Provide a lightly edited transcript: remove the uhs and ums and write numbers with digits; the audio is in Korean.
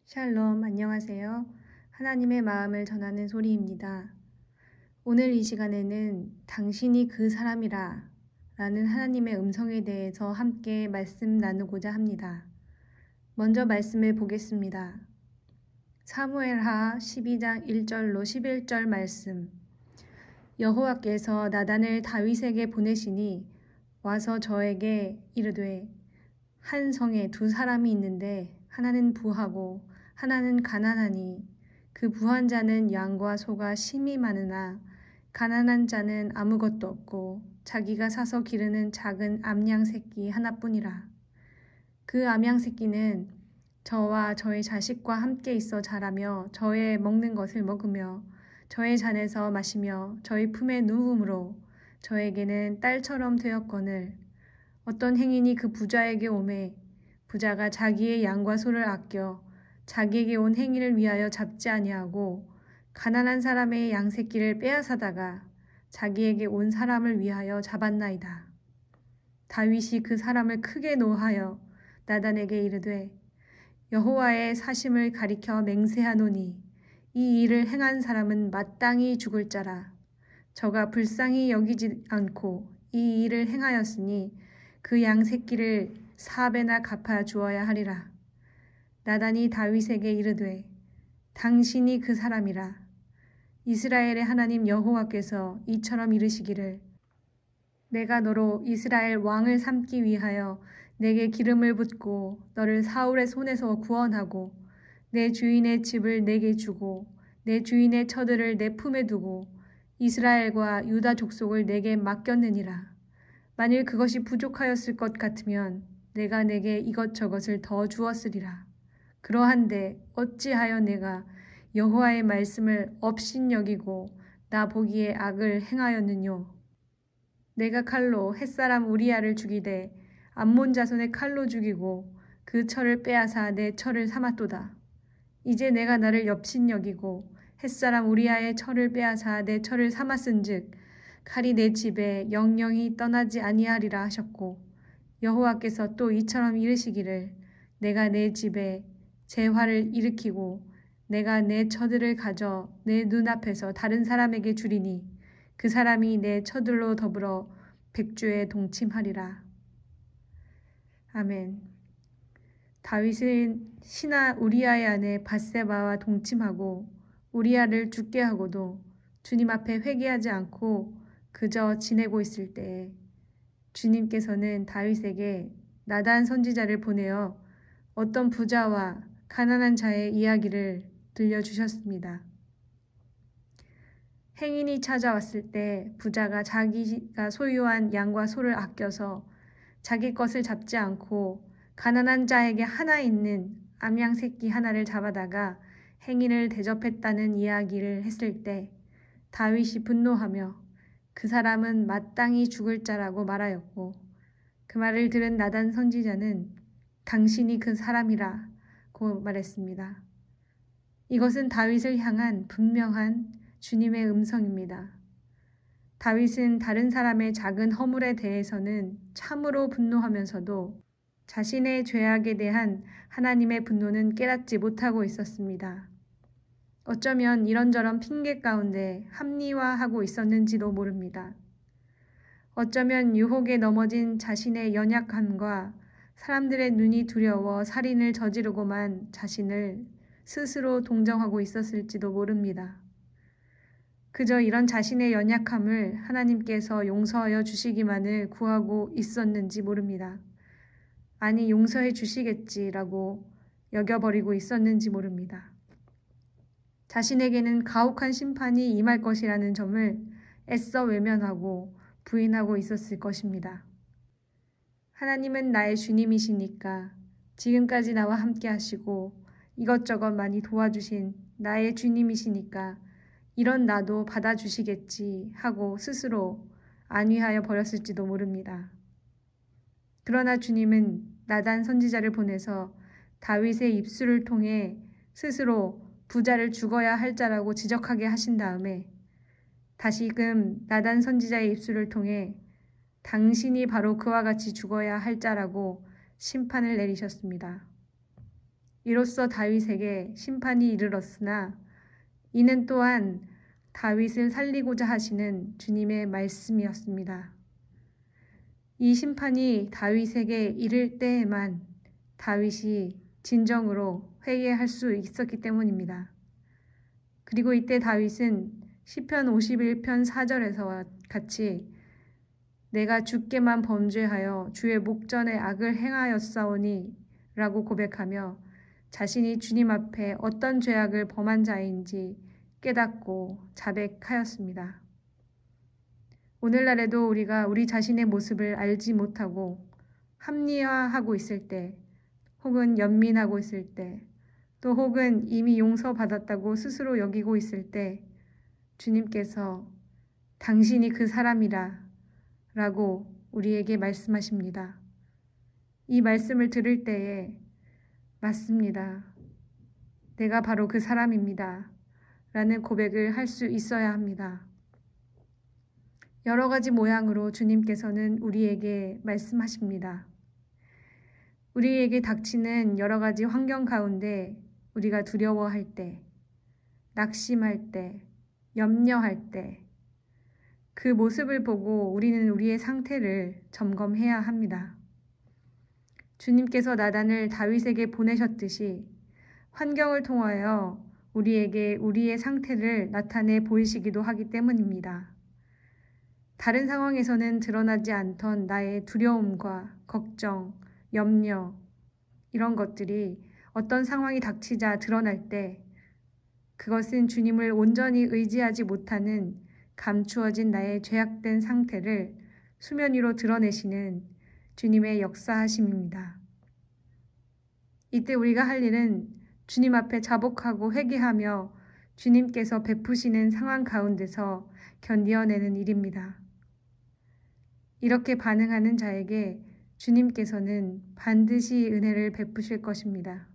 샬롬, 안녕하세요. 하나님의 마음을 전하는 소리입니다. 오늘 이 시간에는 당신이 그 사람이라 라는 하나님의 음성에 대해서 함께 말씀 나누고자 합니다. 먼저 말씀을 보겠습니다. 사무엘하 12장 1절로 11절 말씀. 여호와께서 나단을 다윗에게 보내시니 와서 저에게 이르되 한 성에 두 사람이 있는데 하나는 부하고 하나는 가난하니 그 부한 자는 양과 소가 심이 많으나 가난한 자는 아무것도 없고 자기가 사서 기르는 작은 암양 새끼 하나뿐이라. 그 암양 새끼는 저와 저의 자식과 함께 있어 자라며 저의 먹는 것을 먹으며 저의 잔에서 마시며 저희 품에 누움으로 저에게는 딸처럼 되었거늘 어떤 행인이 그 부자에게 오매 부자가 자기의 양과 소를 아껴 자기에게 온 행인을 위하여 잡지 아니하고 가난한 사람의 양새끼를 빼앗아다가 자기에게 온 사람을 위하여 잡았나이다. 다윗이 그 사람을 크게 노하여 나단에게 이르되 여호와의 사심을 가리켜 맹세하노니 이 일을 행한 사람은 마땅히 죽을 자라. 저가 불쌍히 여기지 않고 이 일을 행하였으니 그 양새끼를 4배나 갚아 주어야 하리라. 나단이 다윗에게 이르되 당신이 그 사람이라. 이스라엘의 하나님 여호와께서 이처럼 이르시기를 내가 너로 이스라엘 왕을 삼기 위하여 내게 기름을 붓고 너를 사울의 손에서 구원하고 내 주인의 집을 내게 주고 내 주인의 처들을 내 품에 두고 이스라엘과 유다 족속을 내게 맡겼느니라. 만일 그것이 부족하였을 것 같으면 내가 내게 이것저것을 더 주었으리라. 그러한데 어찌하여 내가 여호와의 말씀을 업신여기고 나 보기에 악을 행하였느뇨. 내가 칼로 햇사람 우리야를 죽이되 암몬 자손의 칼로 죽이고 그 철을 빼앗아 내 철을 삼았도다. 이제 내가 나를 업신여기고 햇사람 우리야의 철을 빼앗아 내 철을 삼았은즉 칼이 내 집에 영영이 떠나지 아니하리라 하셨고 여호와께서 또 이처럼 이르시기를 내가 내 집에 재화를 일으키고 내가 내 처들을 가져 내 눈앞에서 다른 사람에게 주리니 그 사람이 내 처들로 더불어 백주에 동침하리라. 아멘. 다윗은 신하 우리아의 아내 밧세바와 동침하고 우리아를 죽게 하고도 주님 앞에 회개하지 않고 그저 지내고 있을 때에 주님께서는 다윗에게 나단 선지자를 보내어 어떤 부자와 가난한 자의 이야기를 들려주셨습니다. 행인이 찾아왔을 때 부자가 자기가 소유한 양과 소를 아껴서 자기 것을 잡지 않고 가난한 자에게 하나 있는 암양 새끼 하나를 잡아다가 행인을 대접했다는 이야기를 했을 때 다윗이 분노하며 그 사람은 마땅히 죽을 자라고 말하였고 그 말을 들은 나단 선지자는 당신이 그 사람이라고 말했습니다. 이것은 다윗을 향한 분명한 주님의 음성입니다. 다윗은 다른 사람의 작은 허물에 대해서는 참으로 분노하면서도 자신의 죄악에 대한 하나님의 분노는 깨닫지 못하고 있었습니다. 어쩌면 이런저런 핑계 가운데 합리화하고 있었는지도 모릅니다. 어쩌면 유혹에 넘어진 자신의 연약함과 사람들의 눈이 두려워 살인을 저지르고만 자신을 스스로 동정하고 있었을지도 모릅니다. 그저 이런 자신의 연약함을 하나님께서 용서하여 주시기만을 구하고 있었는지 모릅니다. 아니 용서해 주시겠지라고 여겨버리고 있었는지 모릅니다. 자신에게는 가혹한 심판이 임할 것이라는 점을 애써 외면하고 부인하고 있었을 것입니다. 하나님은 나의 주님이시니까 지금까지 나와 함께 하시고 이것저것 많이 도와주신 나의 주님이시니까 이런 나도 받아주시겠지 하고 스스로 안위하여 버렸을지도 모릅니다. 그러나 주님은 나단 선지자를 보내서 다윗의 입술을 통해 스스로 부자를 죽어야 할 자라고 지적하게 하신 다음에 다시금 나단 선지자의 입술을 통해 당신이 바로 그와 같이 죽어야 할 자라고 심판을 내리셨습니다. 이로써 다윗에게 심판이 이르렀으나 이는 또한 다윗을 살리고자 하시는 주님의 말씀이었습니다. 이 심판이 다윗에게 이를 때에만 다윗이 진정으로 회개할 수 있었기 때문입니다. 그리고 이때 다윗은 시편 51편 4절에서와 같이 내가 주께만 범죄하여 주의 목전에 악을 행하였사오니 라고 고백하며 자신이 주님 앞에 어떤 죄악을 범한 자인지 깨닫고 자백하였습니다. 오늘날에도 우리가 우리 자신의 모습을 알지 못하고 합리화하고 있을 때, 혹은 연민하고 있을 때, 또 혹은 이미 용서받았다고 스스로 여기고 있을 때 주님께서 당신이 그 사람이라 라고 우리에게 말씀하십니다. 이 말씀을 들을 때에 맞습니다. 내가 바로 그 사람입니다. 라는 고백을 할 수 있어야 합니다. 여러 가지 모양으로 주님께서는 우리에게 말씀하십니다. 우리에게 닥치는 여러 가지 환경 가운데 우리가 두려워할 때, 낙심할 때, 염려할 때, 그 모습을 보고 우리는 우리의 상태를 점검해야 합니다. 주님께서 나단을 다윗에게 보내셨듯이 환경을 통하여 우리에게 우리의 상태를 나타내 보이시기도 하기 때문입니다. 다른 상황에서는 드러나지 않던 나의 두려움과 걱정, 염려, 이런 것들이 어떤 상황이 닥치자 드러날 때 그것은 주님을 온전히 의지하지 못하는 감추어진 나의 죄악된 상태를 수면 위로 드러내시는 주님의 역사하심입니다. 이때 우리가 할 일은 주님 앞에 자복하고 회개하며 주님께서 베푸시는 상황 가운데서 견디어내는 일입니다. 이렇게 반응하는 자에게 주님께서는 반드시 은혜를 베푸실 것입니다.